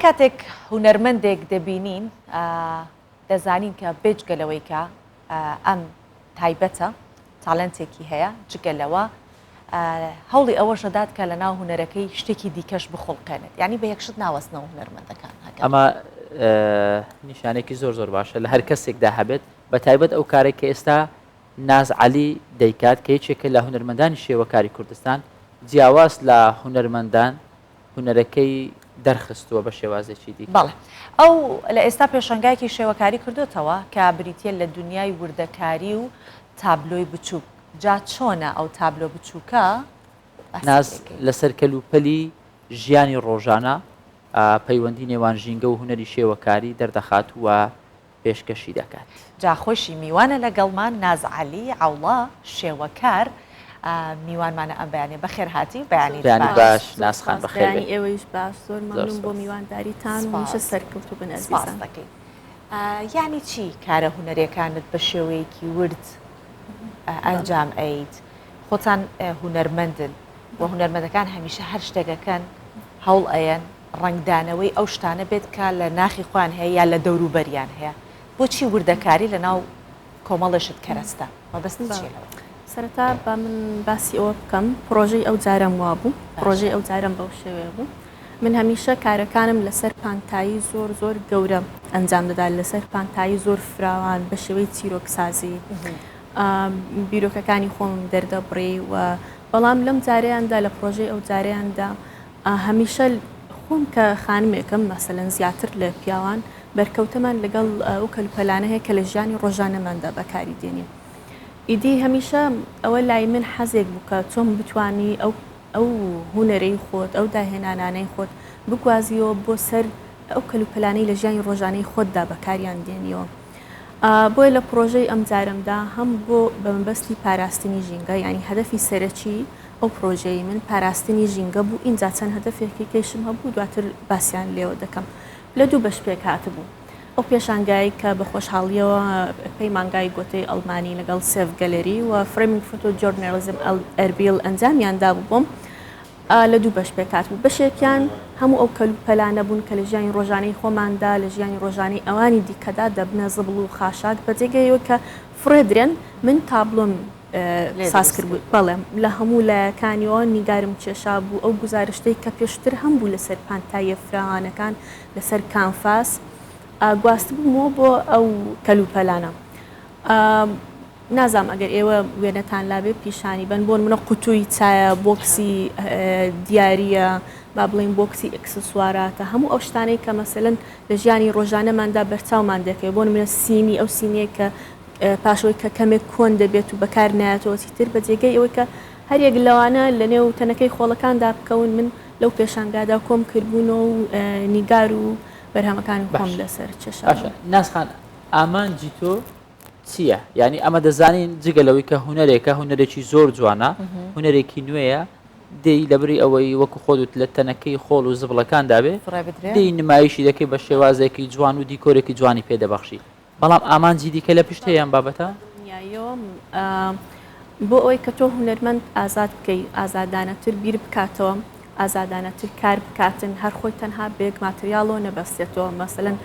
کاتێک هونەرمەندێک دەبینین دەزانین کە بێجگەلەوەی کە ئەم تایبەتە تاالنتێکی هەیە جگەلەوە هەوڵی ئەوەشە داد کە لە ناو هونەرەکەی شتێکی دیکەش بخۆڵکەنێت یعنی بە یەکشت ناوەستنەوە هونەرمەندەکان ئەمە نیشانێکی زۆر باشە لە هەر کەسێکدا هەبێت بە تایبەت ئەو کارێک کە ئێستا ناز عەلی دەیکات کە یەکێکە لە هونەرمەندانی شێوەکاری کوردستان جیاواز لە هونەرمەندان هونەرەکەی دەرخستووە بە شێوازێکی دی. بەڵێ ئەو لە ئێستا پێشنگایکی شێوەکاری کردوتەوە کە بریتە لە دنیای وردەکاری و تابلۆی بچووک جا چۆنە ئەو تابلۆ بچووکە ناز لەسەر کەلوپەلی ژیانی ڕۆژانە پەیوەندی نێوان ژینگە و هونەری شێوەکاری دەردەخات وە پێشکەشی دەکات. جا خۆشی میوانە لەگەڵمان ناز عەلی عەوڵا شێوەکار میوانمانە ئەم بەیانێ بەخێر هاتی بەیانی باش ناسخان بەخێر ئێوەیش باش زۆر مەمنون بۆ میوانداریتان میشە سەرکەوتو بن ئەزیزان دەکەین. یعنی چی کارە هونەرەکانت بە شێوەیەکی ورد ئەنجام ئەیت خۆتان هونەرمەندن و هونەرمەندەکان هەمیشە هەر شتێکەکەن هەوڵ ئەیەن ڕنگدانەوەی ئەو شتانە بێت کە لە ناخی خوان هەیە یا لە دەوروبەریان هەیە بۆچی وردەکاری لە ناو کۆمەڵشت کەرەستە مەبەستی چیەوە؟ سەرەتا بە من باسی ئەوە بکەم پرۆژەی ئەو جارم وا بوو پرۆژەی ئەو جارم بەو شێوێ بوو من هەمیشە کارەکانم لەسەر پانتایی زۆر گەورە ئەنجام دەدات لەسەر پانتایی زۆر فراوان بە شێوەی چیرۆکسازی بیرۆکەکانی خۆم دەردەبڕی و بەڵام لەم جارەیاندا لە پرۆژەی ئەو جارەیاندا هەمیشە خۆم کە خانمێکم مەسەلەن زیاتر لە پیاوان بەرکەوتەمان لەگەڵ ئەو کەلوپەلانە هەیە کە لە ژیانی ڕۆژانەماندا بەکاری دێنین ئیدی هەمیشە ئەوە لای من حەزێک بوو کە چۆن بتوانی ئەو هونەرەی خۆت ئەو داهێنانانەی خۆت بگوازیەوە بۆ سەر ئەو کەلوپەلانەی لە ژیانی ڕۆژانەی خۆتدا بەکاریان دێنیەوە بۆی لە پرۆژەی ئەم جارمدا هەم بۆ بە مەبەستی پاراستنی ژینگە ینی هەدەفی سەرەکی ئەو پرۆژەی من پاراستنی ژینگە بوو ئینجا چەند هەدەفێکی کەشم هەبوو دواتر باسییان لێوە دەکەم لە دوو بەش پێک هاتبوو ئەو پێشانگایی کە بە خۆشحاڵیەوە پەیمانگای گۆتەی ئەڵمانی لەگەڵ سێڤ گەلەری و فرێمینگ فۆتۆ جۆرنالیزم ئەربیل ئەنجامیاندا بووم لە دوو بەش پێکات بوو بەشێکیان هەموو ئەو کەلوپەلانە بوون کە لە ژیانی ڕۆژانەی خۆماندا لە ژیانی ڕۆژانەی ئەوانی دیکەدا دەبنە زبڵ و خاشاک بەجێگەیەوە کە فرێدرێن من تابلۆم ساز کرد بوو بەڵێم لە هەموو لایەکانیەوە نیگارم کێشا بوو ئەو گزارشتەی کە پێشتر هەم بوو لەسەر پانتایە فراوانەکان لەسەر کانفاس گواست بوومەوە بۆ ئەو کەلوپەلانە نازام ئەگەر ئێوە وێنەتان لابێ پیشانی بن بۆن منە قوتووی چایە بۆکسی دیارە با بڵین بۆکسی ئەکسسواراتە هەموو ئەو شتانەی کە مەسەلەن لە ژیانی ڕۆژانەماندا بەرچاومان دەکەوێت بۆن منە سینی ئەو سینەیە کە پاشەوەی کە کەمێک کۆن دەبێت و بەکار نایەتەوە تر بەجێگەی ئەوەی کە هەرێک لەوانە لە نێو تەنەکەی خۆڵەکاندا بکەون من لەو پێشانگادا کۆم کردبوونەوە و نیگار و بەرهەمەکانی خۆم لەسەر چێشە ناسخان ئامانجی تۆ چییە؟ یعنی ئەمە دەزانین جگەلەوەی کە هونەرێکە هونەرێکی زۆر جوانە هونەرێکی نوێیە دەی لەبری ئەوەی وەکو خۆت لە تەنەکەی خۆڵ و زبڵەکاندا بێ دەی نمایشی دەکەی بە شێوازێکی جوان و دیکۆرێکی جوانی پێدەبەخشی بەڵام ئامانجی دیکە لە پشتەیان بابەتە بۆ ئەوەی کە تۆ هونەرمەند ئازاد بکەی ئازادانەتر بیر بکاتەوە ئازادانەتر کار بکاتن هەر خۆی تەنها بێک ماتریالەوە نەبەستێتەوە مەسەلەن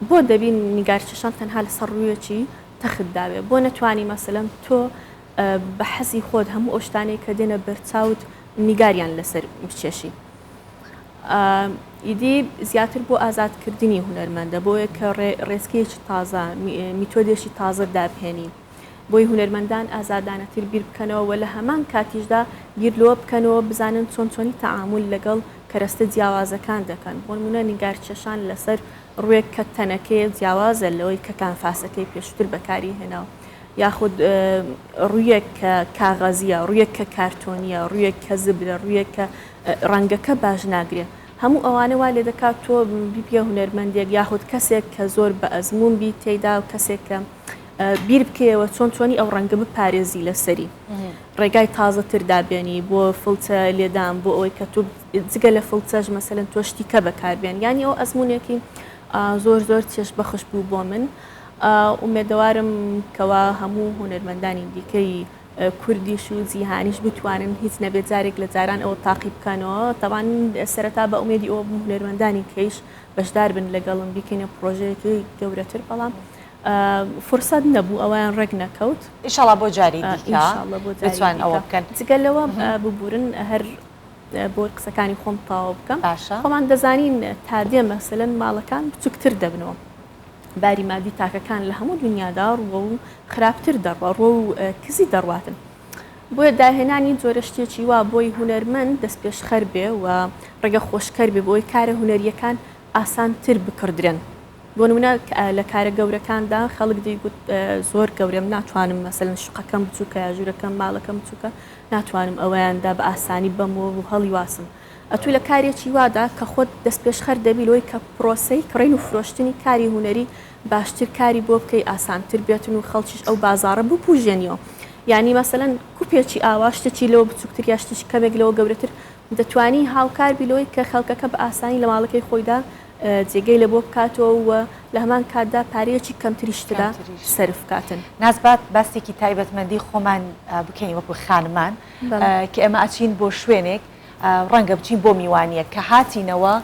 بۆ دەبین نیگارچەشان تەنها لەسەر ڕوویەکی تەختداوێ بۆ نەتوانی مەسەلەن تۆ بە حەزی خۆت هەموو ئەوشتانەی کە دێنە بەرچاوت نیگاریان لەسەر بچێشی ئیدی زیاتر بۆ ئازادکردنی هونەرمەندە بۆیە کە ڕێزکەیەکی تازە میتۆدێکی تازە دابهێنی بۆی هونەرمەندان ئازادانەتر بیر بکەنەوە و لە هەمان کاتیشدا بیر لۆ بکەنەوە بزانن چۆنی تەعامل لەگەڵ کەرەستە جیاوازەکان دەکەن بۆ نمونە نیگارچەشان لەسەر ڕوێک کە تەنەکەی جیاوازە لەوەی کە کانفاسەکەی پێشتر بەکاری هێناوە یاخود ڕوویەک کە کاغەزیە ڕوویەک کە کارتۆنیە ڕوویەک کە زبرە ڕوویەک کە ڕەنگەکە باش ناگرێت هەموو ئەوانە وا لێ دەکات تۆ بیپە هونەرمەندێک یاخود کەسێک کە زۆر بە ئەزمون بی تێیدا و کەسێک کە بیر بکەوە چۆنی ئەو ڕەنگە بپارێزی لەسەری ڕێگای تازەتر دابێنی بۆ فڵچە لێدان بۆ ئەوەی کە تو جگە لە فڵچەش مەسەلەن تۆشتی کە بەکاربێن ینی ئەو ئەزمونێکی زۆر چێش بەخش بوو بۆ من ئومێدەوارم کەوا هەموو هونەرمەندانی دیکەی کوردیش و جیهانیش بتوانن هیچ نەبێت جارێک لە جاران ئەوە تاقی بکەنەوە تاوان سەرەتا بە ئومێدی ئەوە هونەرمەندانی کەیش بەشدار بن لەگەڵم بکەینە پرۆژەیەکی گەورەتر بەڵام فرسەت نەبوو ئەویان ڕێک نەکەوت ئیشەڵا بۆ جاری ئینشاءالله بۆ جاری بتوان ئەوە بکەن جگەلەوە ببورن هەر بۆ قسەکانی خۆم تاوا بکەم باشە خۆمان دەزانین تا دێ مەسەلەن ماڵەکان بچووکتر دەبنەوە باری مادی تاکەکان لە هەموو دنیادا ڕوە و خراپتر دەڕوە ڕۆ و کزی دەڕواتن بۆیە داهێنانی جۆرە شتێکی وا بۆی هونەرمەند دەست پێش خەر بێ و ڕێگە خۆشکەر بێ بۆی کارە هونەریەکان ئاسانتر بکردرن بۆ نمونە لە کارە گەورەکاندا خەڵک دەیگوت زۆر گەورەم ناتوانم مەسەلەن شوقەکەم بچووکە یا ژوورەکەم ماڵەکەم بچووکە ناتوانم ئەوەیاندا بە ئاسانی بەمەوە و هەڵی واسم ئەتوی لە کارێکی وادا کە خۆت دەست پێش خەر دەبی لۆی کە پرۆسەی کڕین و فرۆشتنی کاری هونەری باشتر کاری بۆ بکەی ئاسانتر بێتن و خەڵکیش ئەو بازاڕە بپوژێنیەوە یعنی مەسەلەن کوپێکی ئاوا شتێکی لەوە بچووکتر یا شتێکی کەمێک لەوە گەورەتر دەتوانی هاوکار بیلۆی کە خەڵکەکە بە ئاسانی لە ماڵەکەی خۆیدا جێگەی لە بۆ بکاتەوە و لە هەمان کاتدا پارەیەکی کەمتریشتدا سەرف کاتن نازبات باستێکی تایبەتمەندی خۆمان بکەین وەکو خانمان کە ئێمە ئەچین بۆ شوێنێک ڕەنگە بچین بۆ میوانیە کە هاتینەوە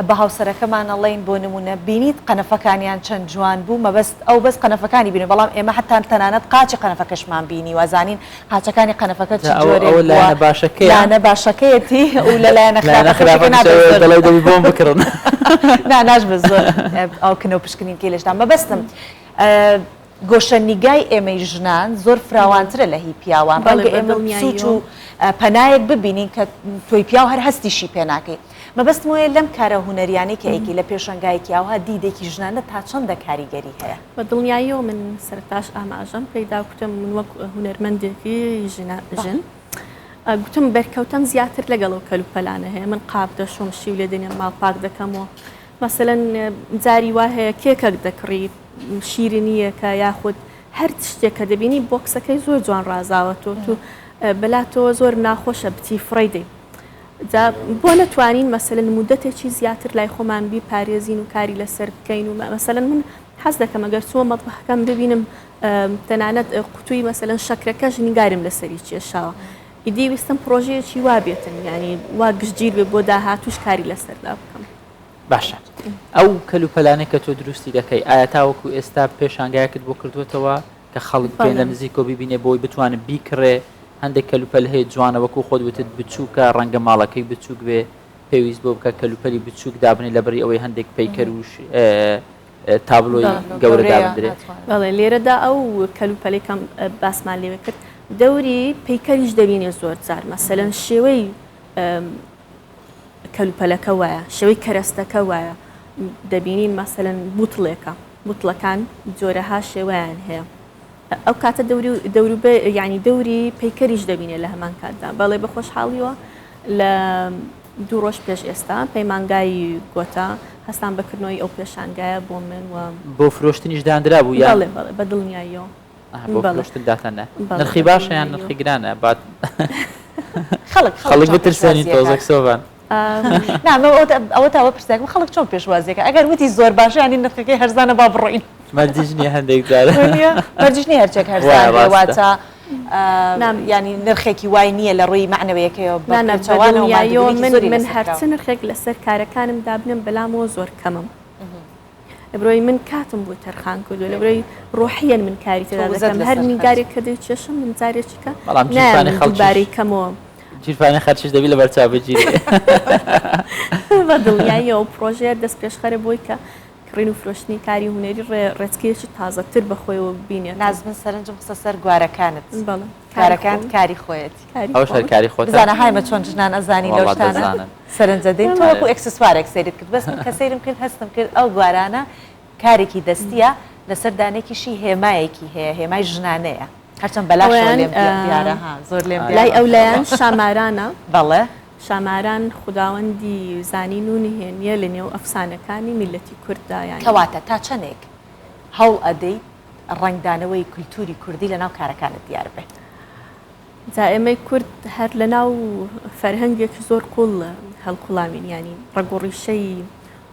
بە هاوسەرەکەمان ئەڵێن بۆ نمونە بینیت قەنەفەکانیان چەند جوان بوو مەبەست ئەو بەس قەنەفەکانی بینێ بەڵام ئێمە حتان تەنانەت قاچی قەنەفەکەشمان بینی وازانین قاچەکانی قەنەفەکە چ جۆرێک لایەنە باشەکەیەتی و لەلایەنە خراپەکەی دەبی بۆم بکڕن ناش بە زۆر ئەو کنە و پشکنین کێ لەشتا مەبەستم گۆشەنیگای ئێمەی ژنان زۆر فراوانترە لە هی پیاوان ڕەنگە ئێمە سوچ و پەنایەک ببینین کە تۆی پیاو هەر هەستیشی پێ ناکەی مەبەستم وەیە لەم کارە هونەریانی کە ئەیکی لە پێشەنگایەکی ئاوها دیدێکی ژنانە تا چەندە کاریگەری هەیە بە دڵنیاییەوە من سەرتاش ئاماژەم پێیدا کوتم من وەک هونەرمەندێکی ژن گوتم بەرکەوتم زیاتر لەگەڵەوە کەلوپەلانە هەیە من قاپ دەشۆم شی و لێ دێنێ ماڵ پاک دەکەمەوە مەسەلەن جاری وا هەیە کێکەک دەکڕی شیرینیەکە یاخود هەر شتێک کە دەبینی بۆکسەکەی زۆر جوان ڕازاوەتەوە تو بەلاتەوە زۆر ناخۆشە بچی فڕی دەی بۆ نەتوانین مەسەلەن مودەتێکی زیاتر لای خۆمان بی پارێزین و کاری لەسەر بکەین و مەسەلەن من حەز دەکەم ئەگەر چووە مەطبەخەکەم ببینم تەنانەت قوتووی مەسەلەن شەکرەکەش نیگارم لەسەری کێشاوە ئیدی ویستم پرۆژەیەکی وا بێتن ینی وا گشتگیر بێ بۆ داهاتوش کاری لەسەردا بکەم باشە ئەو کەلوپەلانەی کە تۆ دروستی دەکەی ئایا تاوەکو ئێستا پێشانگایەکت بۆ کردوێتەوە کە خەڵک بێن لە نزیکۆ ببینێ بۆی بتوانێت بیکڕێ هەندێک کەلوپەل هەیە جوانە وەکو خۆت وتت بچووکە ڕەنگە ماڵەکەی بچووک بێ پێویست بۆ بکە کەلوپەلی بچووک دابنێ لەبەری ئەوەی هەندێک پەیکەر و تابلۆی گەورە دابدرێت بەڵێ لێرەدا ئەو کەلوپەلێکم باسمان لێوە کرد دەوری پەیکەریش دەبینێ زۆر جار مەسەلەن شێوەی کەلوپەلەکە وایە شێوەی کەرەستەکە وایە دەبینین مەسەلەن بوتڵەکان جۆرەها شێوەیان هەیە ئەو کاتە ینی دەوری پەیکەریش دەبینێت لە هەمان کاتدا بەڵێ بە خۆشحاڵیەوە لە 2 ڕۆژ پێش ئێستا پەیمانگای گۆتا هەستان بەکردنەوەی ئەو پێشانگایە بۆ من و بۆ فرۆشتنیش دانرا بوو یا بە دڵنیاییەوە بۆ فرۆشتداتەنە نرخی باشە یان نرخی گرانە بعد خەڵک بترسێنی تۆزێک سۆڤان ئەوە تاوە پرسیاکم خەڵک چۆن پێشوازیەکە ئەگەر وتی زۆر باشە ینی نرخەکەی هەرزانە با بڕۆین مەرجنی هەندێک جارە مەرجنی هەرچێک هەرزان واتە ینی نرخێکی وای نییە لە ڕووی معنەوەیەکەوە من هەرچ نرخێک لەسەر کارەکانم دابنم بەلامەوە زۆر کەمم لەبرۆی من کاتم بۆ تەرخان کردو لەبرۆی ڕۆحیەن من کاری تێدا دەکەم هەر نیگارێک کە دەی کێشم من جارێکیکە دووبارەی کەمەوە جیرفانی خەرچش دەبی لە بەرچاو بگیری بە دڵنیاییەوە پرۆژەیە دەست پێشخەرە بۆی کە کڕین و فرۆشتنی کاری هونەری ڕێچکەیەکی تازەتر بەخۆیەوە ببینێت نازمن سەرنجم قسە سەر گوارەکانت کارەکان کاری خۆیەتی ئەو شەر کاری خۆت بزانە هایمە چۆن ژنان ئەزانی لەو شتانە سەرنجە دەین تۆ وەکو ئەکسسوارێک سەیرت کرد بەس کە سەیرم کرد هەستم کرد ئەو گوارانە کارێکی دەستیە لەسەر دانێکیشی هێمایەکی هەیە هێمای ژنانەیە هەرچەند بەلاش دیارە زۆر لێم لای ئەو لایەن شامارانە بەڵێ شاماران خوداوەندی زانین و نهێنیە لە نێو ئەفسانەکانی میلەتی کورددا یان کەواتە تا چەندێک هەڵ ئەدەیت ڕنگدانەوەی کولتوری کوردی لە ناو کارەکانت دیار بێت جا ئێمەی کورد هەر لە ناو فەرهەنگێکی زۆر قوڵ هەڵقوڵامین ینی ڕگۆڕیشەی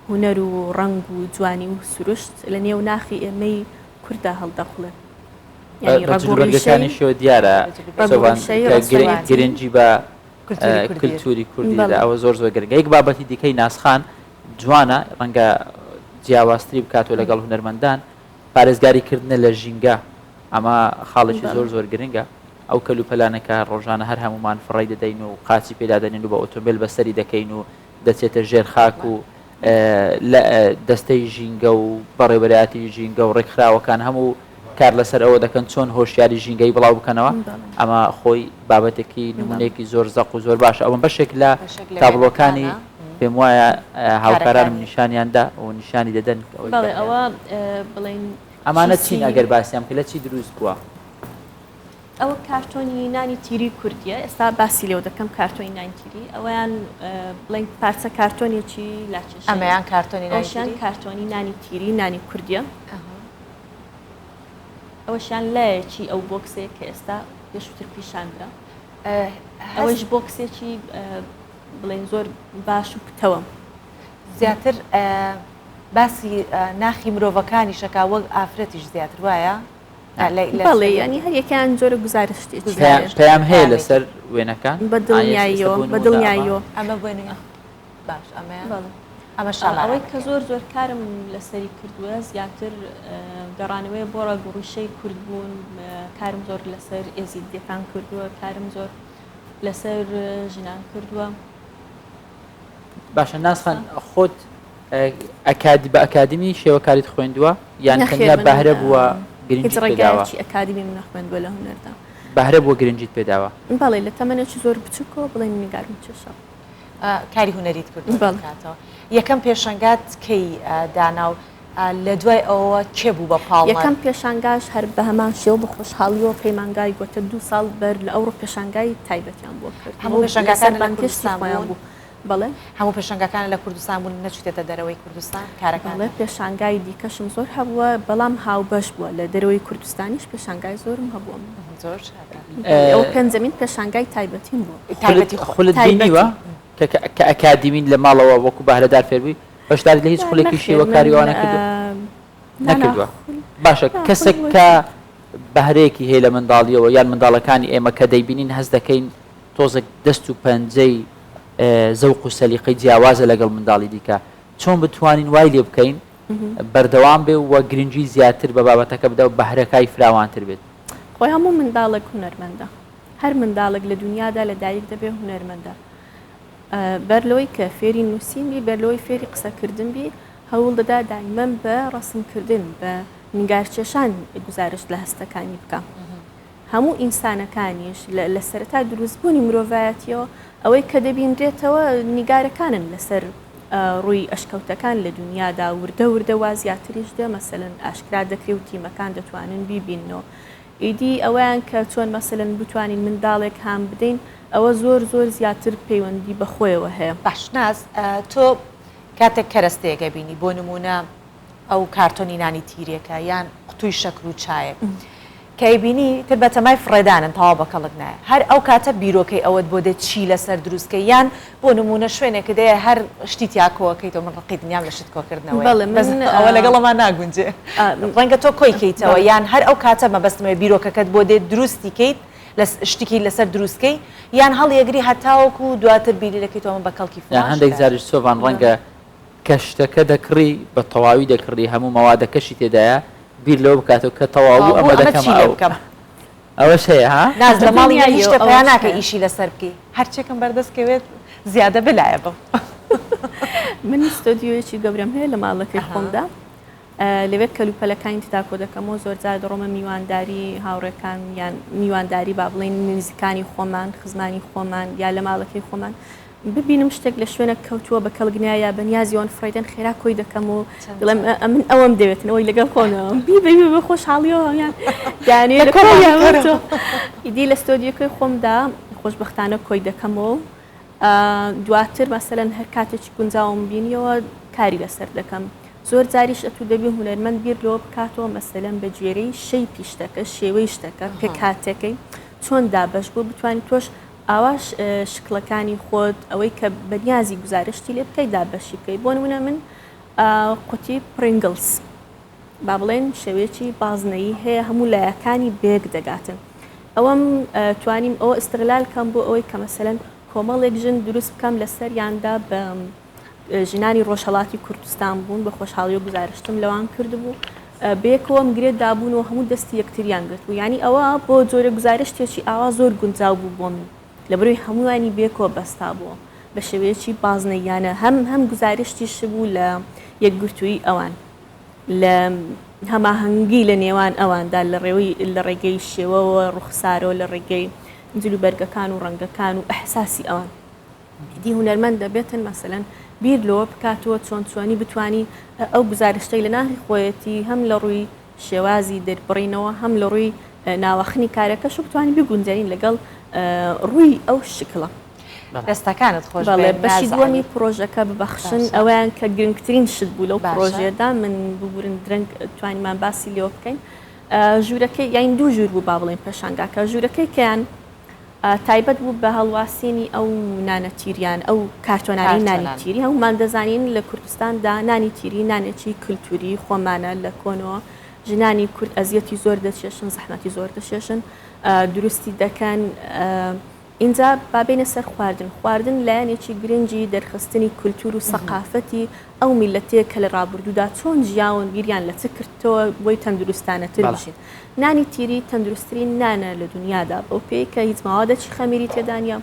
هونەر و ڕنگ و جوانی و سروشت لە نێو ناخی ئێمەی کووردا هەڵدەقڵێت ینی ڕەگەکانی شێوە دیارە گرنگی بە کللتوری کوردی ئەوە زۆر زۆر گرنگە. یەک بابەتی دیکەی ناسخان جوانە ڕەنگە جیاوازتری بکاتەوە لەگەڵ هونەرمەندان پارێزگاریکردنە لە ژینگە ئەمە خاڵێکی زۆر زۆر گرنگە. ئەو کەلوپەلانەکە ڕۆژانە هەر هەمومان فڕی دەدەین و قاچی پێدادەنین و بە ئۆتۆمبیل بەسەری دەکەین و دەچێتە ژێر خاک و دەستەی ژینگە و بەڕێوەبەرایەتی ژینگە و ڕێکخراوەکان هەموو کار لەسەر ئەوە دەکەن چۆن هۆشیاری ژینگەی بڵاو بکەنەوە. ئەمە خۆی بابەتێکی نمونەیەکی زۆر زەق و زۆر باشە. ئەوە بەشێک لە تابلۆکانی پێم وایە هاوکارانم نیشانیاندا و نیشانی دەدەن. ئەوە بڵین ئەمانە چین ئەگەر باسییان کە لە چی دروست بووە؟ ئەوە کارتۆنی نانی تیری کوردیە. ئێستا باسی لێو دەکەم کارتۆنی نانی تیری ئەویان بڵین پارچە کارتۆنێکی لاچێش ئەمەیان کارتۆنی ئەوشیان کارتۆنی نانی تیری نانی کوردیە. ئەوەشیان لایەکی ئەو بۆکسێک کە ئێستا پێشتر پیشاندرا. ئەوەش بۆکسێکی بڵێن زۆر باش و پتەوە. زیاتر باسی ناخی مرۆڤەکانی شەکا وەک ئافرەتیش زیاتر وایە؟ بەڵێ ینی هەر یەکیان جۆرە گزارشتێکی پێیان هەیە لەسەر وێنەکان بە دڵنیاییەوە بە دڵنیاییەوە ئەمە بێنە باش ئەمە ئەوەی کە زۆر زۆر کارم لەسەری کردووە زیاتر گەڕانەوەی بۆ ڕەگەڕوشەی کورد بوون. کارم زۆر لەسەر ئێزیدەکان کردووە، کارم زۆر لەسەر ژنان کردووە. باشە ناسخان خۆت بە ئەکادمی شێوەکاریت خوێندووە یان تەنیا بەهرە بووە گرنگیت پێداوە؟ ئەکادمی من خوێندووە لە هونەردا. بەهرە بووە گرنگیت پێداوە؟ بەڵێ لە تەمەنێکی زۆر بچووکەوە بڵێن نیگارم چێشە کاری هونەریت کردوکاتەوە. یەکەم پێشەنگات کەی دانا و لە دوای ئەوە کێ بوو بە پاڵ؟ یەکەم پێشانگاش هەر بە هەمان شێوە بە خۆشحاڵیەوە پەیمانگای گوتە 2 ساڵ بەر لە ئەوڕۆ پێشانگای تایبەتیان بۆ کرد. هەموو پێشەنگەکان لە کوردستان بوو. بەڵێ هەموو پێشەنگەکان لە کوردستان بوون نەچێتە دەرەوەی کوردستان کارەکان؟ بەڵێ پێشانگای دیکەشم زۆر هەبووە بەڵام هاوبەش بووە لە دەرەوەی کوردستانیش پێشانگای زۆرم هەبووە. زۆر ئەو پێنجەمین پێشانگای تایبەتیم بوو. تایبەتی خولت بینیوە کە ئەکادیمین لە ماڵەوە وەکو بەهرەدار فێربووی بەشداری لە هیچ خولێکی شێوەکاریەوە نەکردووە؟ باشە کەسێک کە بەهرەیەکی هەیە لە منداڵیەوە یان منداڵەکانی ئێمە کە دەیبینین هەست دەکەین تۆزێک دەست و پەنجەی زەوق و سەلیقەی جیاوازە لەگەڵ منداڵی دیکە چۆن بتوانین وای لێ بکەین بەردەوام بێ وە گرنگی زیاتر بە بابەتەکە بدە و بەهرەکەی فراوانتر بێت؟ خۆی هەموو منداڵێک هونەرمەندە. هەر منداڵێک لە دنیادا لە دایک دەبێ هونەرمەندە. بەرلەوەی کە فێری نووسینبی بەرلەوەی فێری قسەکردن بی هەوڵ دەدا دایمەن بە ڕەسمکردن بە نیگارکێشان گزارش لە هەستەکانی بکە. هەموو ئینسانەکانیش لە سەرەتا دروستبوونی مرۆڤایەتیەوە ئەوەی کە دەبینرێتەوە نیگارەکانن لەسەر ڕووی ئەشکەوتەکان لە دنیادا وردە وردە وا زیاتریشدا مەسەلەن ئاشکرا دەکرێت و تیمەکان دەتوانن بیبینەوە. ئیدی ئەویان کە چۆن مەسەلەن بتوانین منداڵێک هام بدەین ئەوە زۆر زۆر زیاتر پەیوەندی بەخۆیەوە هەیە. باش ناز تۆ کاتێک کەرەستەیەکە بینی بۆ نمونە ئەو کارتۆنی نانی تیرێکە یان قوتووی شەکر و چایە کەیبینی تر بە تەمای فڕێدانن تەواو بەکەڵک نایە هەر ئەو کاتە بیرۆکەی ئەوەت بۆ دێت چی لەسەر دروستکە یان بۆ نمونە شوێنێکە دەیە هەر شتی تیاکۆەکەیتەوە من ڕقی دنیام لە شت کۆکردنەوەی ئەوە لەگەڵەمان ناگونجێ ڕەنگە تۆ کۆیکەیتەوە یان هەر ئەو کاتە مەبەستمە بیرۆکەکەت بۆ دێت دروستی کەیت شتێکی لەسەر دروستکەی یان هەڵیەگری هەتاوەکو دواتر بیری دەکەیتەوە من بە کەڵکی یان هەندێک زاریش سۆڤان ڕەنگە کە شتەکە دەکڕی بە تەواوی دەکڕی هەموو مەوادەکەشی تێدایە بیر لەوە بکاتەوە کە تەواو ئەمە دەکەم ئەوەش هەیە ها ناز لە ماڵی هیچ شتێکیان ناکە ئیشی لەسەر بکەی هەرچێکم بەردەستکەوێت زیادە بلایە بم من ستۆدیۆیەکی گەورەم هەیە لە ماڵەکەی خۆمدا لەوێت کەلوپەلەکانی تدا کۆ دەکەمەوە زۆر جار دەڕۆمە میوانداری هاوڕێکان یان میوانداری با بڵێن نزیکانی خۆمان خزمانی خۆمان یا لە ماڵەکەی خۆمان ببینم شتێک لە شوێنە کەوتووە بە کەڵگنایە بەنیازیۆن فڕیدەن خێرا کۆی دەکەم و دڵێم من ئەوەم دەوێتنەوەی لەگەڵ خۆنەوە بی بە خۆشحاڵیەوە یان دانێ ئیدی لە ستۆدیۆکەی خۆمدا خۆشبەختانە کۆی دەکەمەوە دواتر مەسەلەن هەر کاتێکی گونجاوم بینیەوە کاری لەسەر دەکەم زۆر جاریش ئەتوو دەبی هونەرمەند بیر لەوە بکاتەوە مەسەلەن بە گوێرەی شەی پیشتەکە شێوەی شتەکە پێ کاتەکەی چۆن دابەش بۆ بتوانانی تۆش ئاواش شکلەکانی خۆت ئەوەی کە بەنیازی گزارشتی لێ بکەی دابەشی بکەی بۆ نمونە من قوتی پرینگلز با بڵێن شێوەیەکی بازنەیی هەیە هەموو لایەکانی بێک دەگاتن ئەوەم توانیم ئەوە ئستغلال کەم بۆ ئەوەی کە مەسەلەن کۆمەڵێک ژن دروست بکەم لەسەریاندا بە ژنانی ڕۆژهەڵاتی کوردستان بوون بە خۆشحاڵی و گزارشتم لەوان کردبوو بێکەوە مگرێت دابوونەوە هەموو دەستی یەکتریان گرت بوو ینی ئەوە بۆ جۆرە گزارشتێکی ئاوا زۆر گونجاو بوو بۆ من لە بەروی هەمووانی بێکەوە بەستا بووە بە شێوەیەکی بازنەیانە هەم گزارشتیش بوو لە یەکگرتووی ئەوان لە هەماهەنگی لە نێوان ئەواندا لە ڕێگەی شێوەوە ڕوخسارەوە لە ڕێگەی جلوبەرگەکان و ڕەنگەکان و ئەحساسی ئەوان دی هونەرمەند دەبێتن مەسەلەن بیر لەوە بکاتەوە چۆنی بتانی ئەو گزارشتەی لە ناحی خۆیەتی هەم لە ڕووی شێوازی دەربڕینەوە هەم لە ڕووی ناوەخنی کارەکەش بتوانانی بگونجێنین لەگەڵ ڕووی ئەو شکڵە دەستەکانت خۆش بەشی دووەمی پرۆژەکە ببەخشن ئەویان کە گرنگترین شت بوو لەو پرۆژێدا من ببورن درنگ توانیمان باسی لێوە بکەین ژوورەکەی یاین دوو ژوور بوو با بڵێن پێشانگاکە ژوورەکەی کەیان تایبەت بوو بە هەڵواسینی ئەو نانەتیریان ئەو کارتۆنانی نانی تیری هەمومان دەزانین لە کوردستاندا نانی تیری نانێکی کللتوری خۆمانە لە کۆنەوە ژنانی کورد ئەزیەتی زۆر دەچێشن زەحمەتی زۆر دەچێشن دروستی دەکەن اینجا بابێنە سەر خواردن لایەنێکی گرنگی دەرخستنی کولتور و سەقافەتی ئەو میلەتەیە کە لە ڕابردوودا چۆن ژیاون بیریان لە چ کردەوە بۆی تەندروستانەتر بشین نانی تیری تەندروستترین نانە لە دنیادا بەو پێی کە هیچ ماوادەی خەمیری تێدانە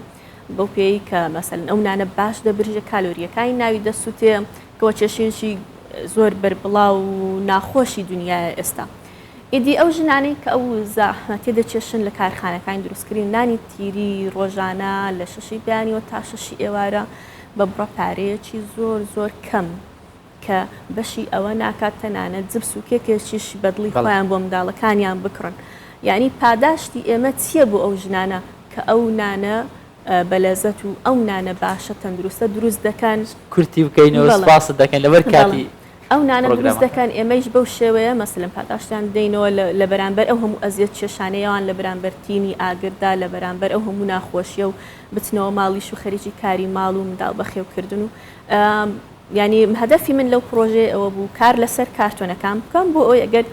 بەو پێی کە مەسەلەن ئەو نانە باش دەبرژە کالۆریەکانی ناوی دەسووتێ کەەوە کێشێکی زۆر بربڵاو و ناخۆشی دنیای ئێستا ئیدی ئەو ژنانەی کە ئەو زەحمەتێ دەچێشن لە کارخانەکانی دروستکردن نانی تیری ڕۆژانە لە شەشی بەیانیەوە تا شەشی ئێوارە بە بڕە پارەیەکی زۆر کەم کە بەشی ئەوە ناکات تەنانەت جبس و کێکێکیش بەدڵی خۆیان بۆ منداڵەکانیان بکڕن یعنی پاداشتی ئێمە چییە بۆ ئەو ژنانە کە ئەو نانە بەلەزەت و ئەو نانە باشە تەندروستە دروست دەکەن کورتی بکەینەوە سپاست دەکەن لەبەر کاتی ئەو نانە دروست دەکەن ئێمەش بەو شێوەیە مەسەلەن پاداشتیان دەینەوە لە بەرامبەر ئەو هەموو ئەزیەت کێشانەیەوان لە بەرامبەر تینی ئاگردا لە بەرامبەر ئەو هەموو ناخۆشیە و بچنەوە ماڵیش و خەریکی کاری ماڵ و منداڵ بەخێوکردن و ینی هەدەفی من لەو پرۆژێ ئەوە بوو کار لەسەر کارتۆنەکان بکەم بۆ ئەوی ئەگەر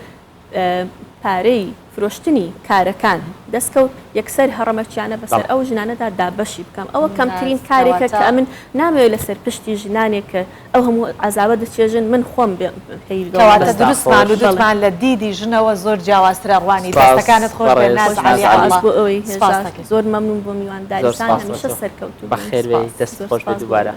پارەی فرۆشتنی کارەکان دەستکەوت یەکسەر هەڕەمەچیانە بەسەر ئەو ژنانەدا دابەشی بکەم ئەوە کەمترین کارێکە کە من نامەوێت لەسەر پشتی ژنانێک کە ئەو هەموو عەزاوە دەچێژن من خۆم کەواتە دروستمان و دوتمان لە دیدی ژنەوە زۆر جیاوازترە ڕوانی دەستەکانت خۆش بۆ ئەوەی زۆر مەمنون بۆ میوانداریتان هەمیشە سەرکەوتوو بەخێر دەست خۆش بە دووبارە.